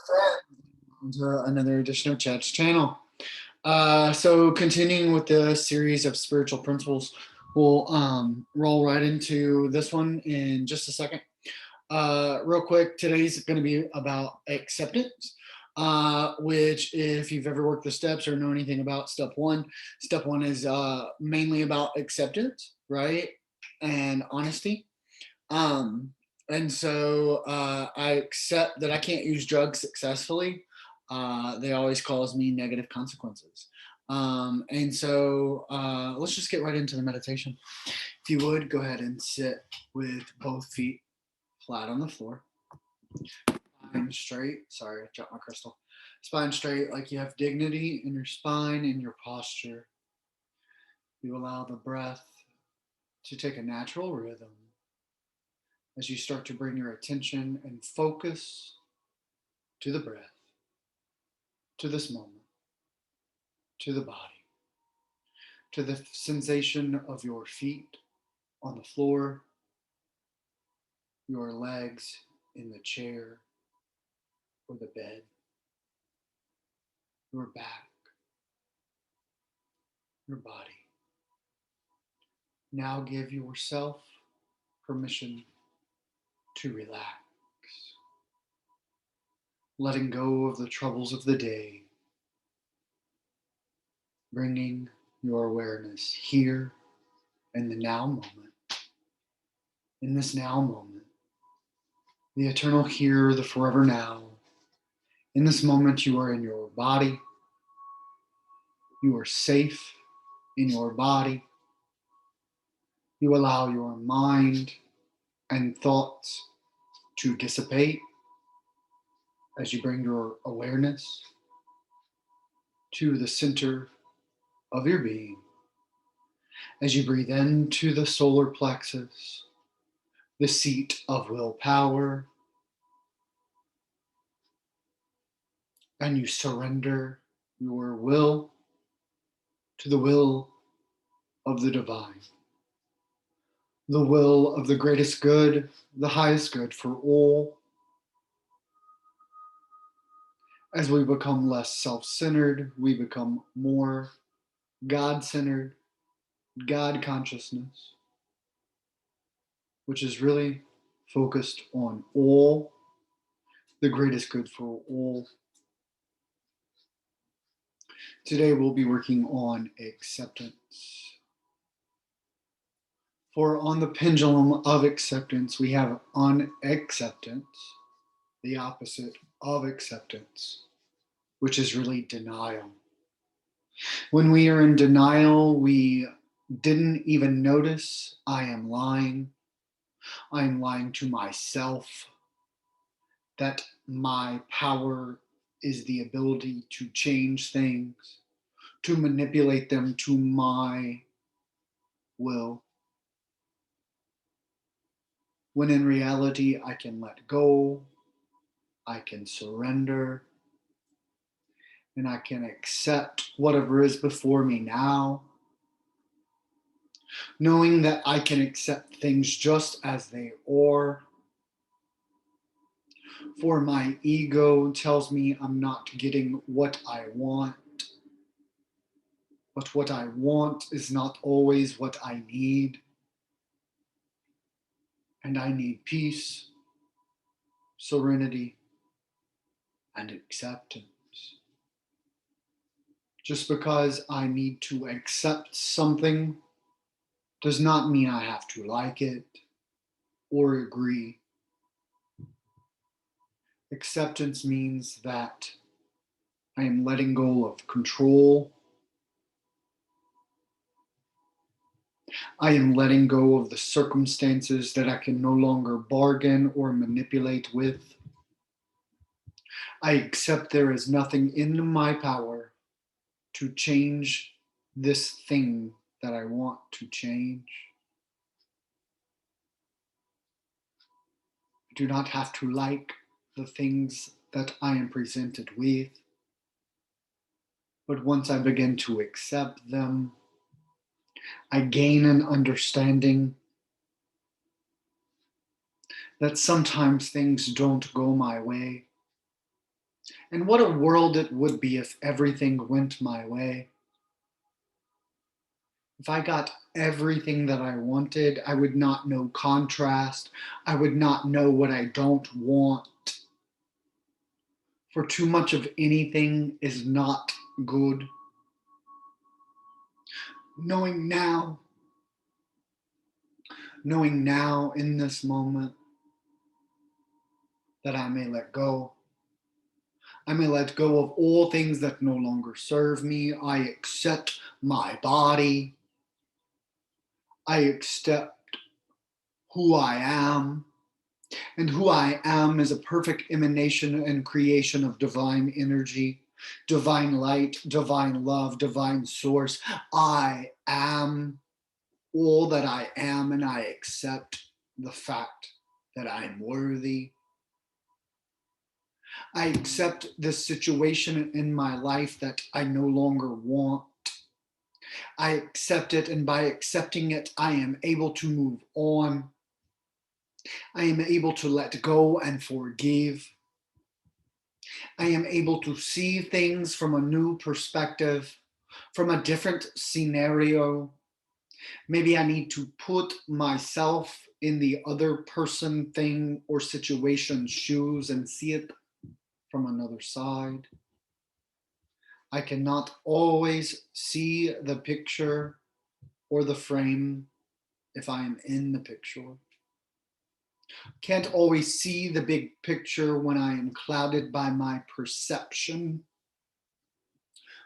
to another edition of Chad's channel. So continuing with the series of spiritual principles, we'll roll right into this one in just a second. Real quick, today's going to be about acceptance, which if you've ever worked the steps or know anything about step one is mainly about acceptance, right? And honesty. And so I accept that I can't use drugs successfully. They always cause me negative consequences. And so let's just get right into the meditation. If you would, go ahead and sit with both feet flat on the floor. Spine straight. Sorry, I dropped my crystal. Spine straight, like you have dignity in your spine and your posture. You allow the breath to take a natural rhythm as you start to bring your attention and focus to the breath, to this moment, to the body, to the sensation of your feet on the floor, your legs in the chair or the bed, your back, your body. Now give yourself permission to relax, letting go of the troubles of the day, bringing your awareness here in the now moment. In this now moment, the eternal here, the forever now. In this moment, you are in your body. You are safe in your body. You allow your mind and thoughts to dissipate as you bring your awareness to the center of your being. As you breathe into the solar plexus, the seat of willpower, and you surrender your will to the will of the divine, the will of the greatest good, the highest good for all. As we become less self-centered, we become more God-centered, God consciousness, which is really focused on all, the greatest good for all. Today we'll be working on acceptance. For on the pendulum of acceptance, we have unacceptance, the opposite of acceptance, which is really denial. When we are in denial, we didn't even notice I am lying. I am lying to myself that my power is the ability to change things, to manipulate them to my will. When in reality, I can let go, I can surrender, and I can accept whatever is before me now, knowing that I can accept things just as they are. For my ego tells me I'm not getting what I want, but what I want is not always what I need. And I need peace, serenity, and acceptance. Just because I need to accept something does not mean I have to like it or agree. Acceptance means that I am letting go of control. I am letting go of the circumstances that I can no longer bargain or manipulate with. I accept there is nothing in my power to change this thing that I want to change. I do not have to like the things that I am presented with, but once I begin to accept them, I gain an understanding that sometimes things don't go my way, And what a world it would be if everything went my way. If I got everything that I wanted, I would not know contrast. I would not know what I don't want. For too much of anything is not good. Knowing now, knowing now in this moment that I may let go. I may let go of all things that no longer serve me. I accept my body. I accept who I am. And who I am is a perfect emanation and creation of divine energy, divine light, divine love, divine source. I am all that I am, and I accept the fact that I am worthy. I accept this situation in my life that I no longer want. I accept it, and by accepting it, I am able to move on. I am able to let go and forgive. I am able to see things from a new perspective, from a different scenario. Maybe I need to put myself in the other person, thing, or situation's shoes and see it from another side. I cannot always see the picture or the frame if I am in the picture. Can't always see the big picture when I am clouded by my perception,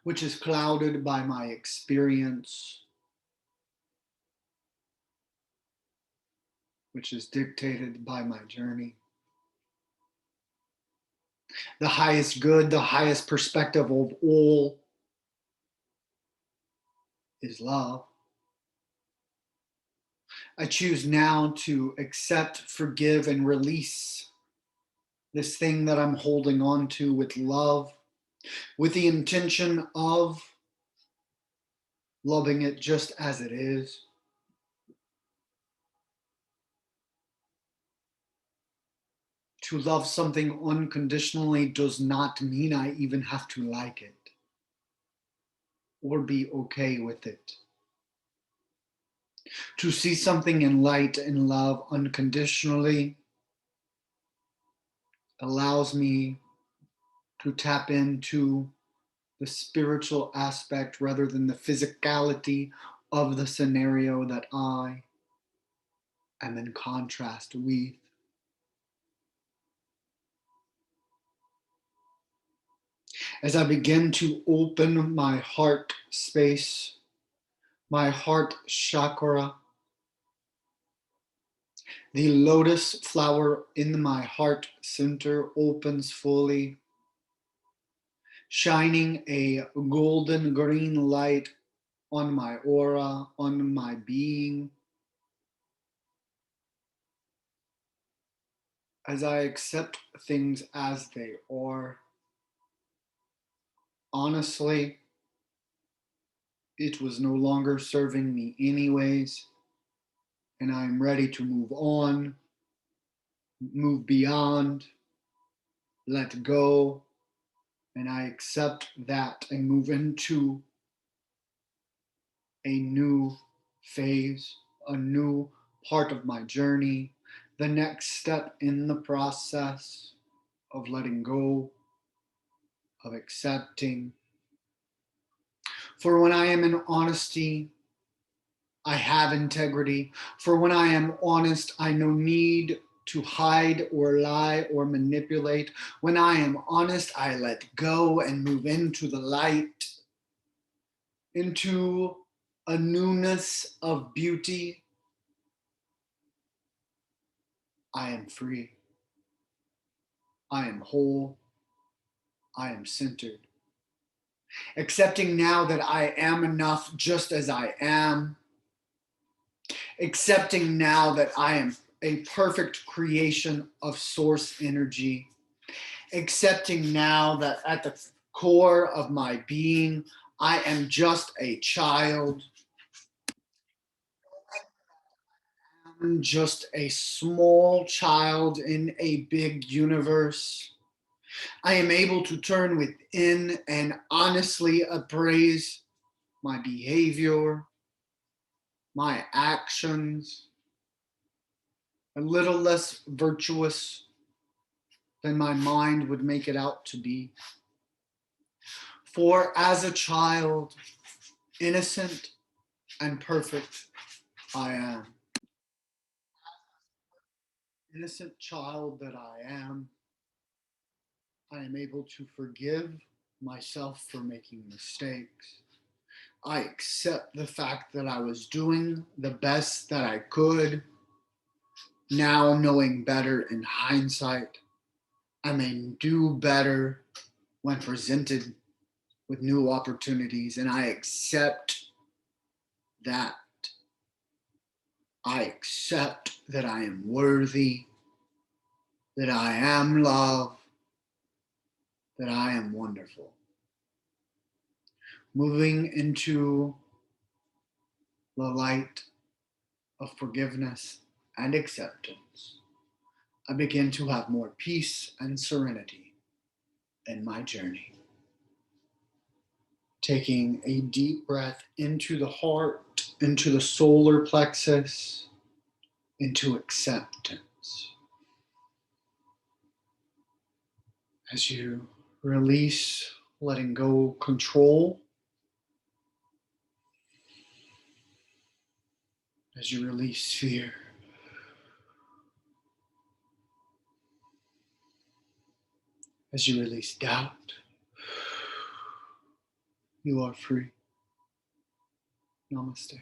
which is clouded by my experience, which is dictated by my journey. The highest good, the highest perspective of all is love. I choose now to accept, forgive, and release this thing that I'm holding on to with love, with the intention of loving it just as it is. To love something unconditionally does not mean I even have to like it or be okay with it. To see something in light and love unconditionally allows me to tap into the spiritual aspect rather than the physicality of the scenario that I am in contrast with. As I begin to open my heart space, my heart chakra, the lotus flower in my heart center opens fully, shining a golden green light on my aura, on my being, as I accept things as they are. Honestly, it was no longer serving me anyways, and I'm ready to move on, move beyond, let go, and I accept that and move into a new phase, a new part of my journey, the next step in the process of letting go, of accepting. For when I am in honesty, I have integrity. For when I am honest, I no need to hide or lie or manipulate. When I am honest, I let go and move into the light, into a newness of beauty. I am free. I am whole. I am centered. Accepting now that I am enough just as I am. Accepting now that I am a perfect creation of source energy. Accepting now that at the core of my being, I am just a child. I'm just a small child in a big universe. I am able to turn within and honestly appraise my behavior, my actions, a little less virtuous than my mind would make it out to be. For as a child, innocent and perfect, I am. Innocent child that I am able to forgive myself for making mistakes. I accept the fact that I was doing the best that I could. Now, knowing better in hindsight, I may do better when presented with new opportunities, and I accept that. I accept that I am worthy, that I am loved, that I am wonderful. Moving into the light of forgiveness and acceptance, I begin to have more peace and serenity in my journey. Taking a deep breath into the heart, into the solar plexus, into acceptance. As you release, letting go control, as you release fear, as you release doubt, you are free. Namaste.